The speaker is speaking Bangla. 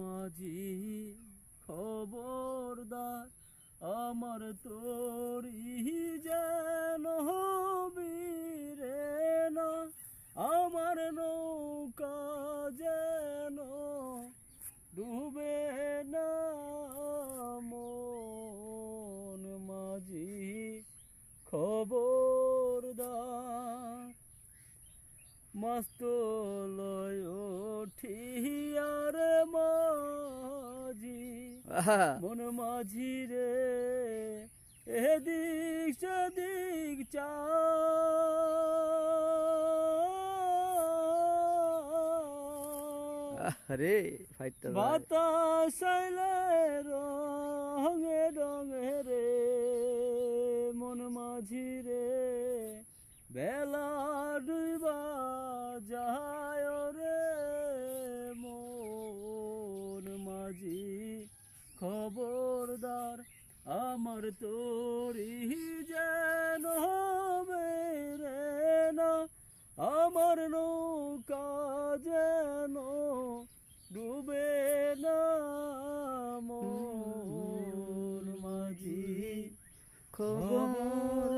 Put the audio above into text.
মাঝি খবরদার আমার তোরি যেন বীরে না, আমার নৌকা যেন ডুবে না মন। মাঝি খবরদার মস্ত লয় ঠিয়ার মাঝি মন মাঝি রে এদিক সেদিক চা রে ফাইটটা বাতাস আইলে রঙে রঙে রে মন মাঝি রে বেলা ডুবা যায় রে মন মাঝি খবরদার আমার তোরি যেন মেরে না, আমার নৌকা যেন ডুবে না মন। মাঝি খবর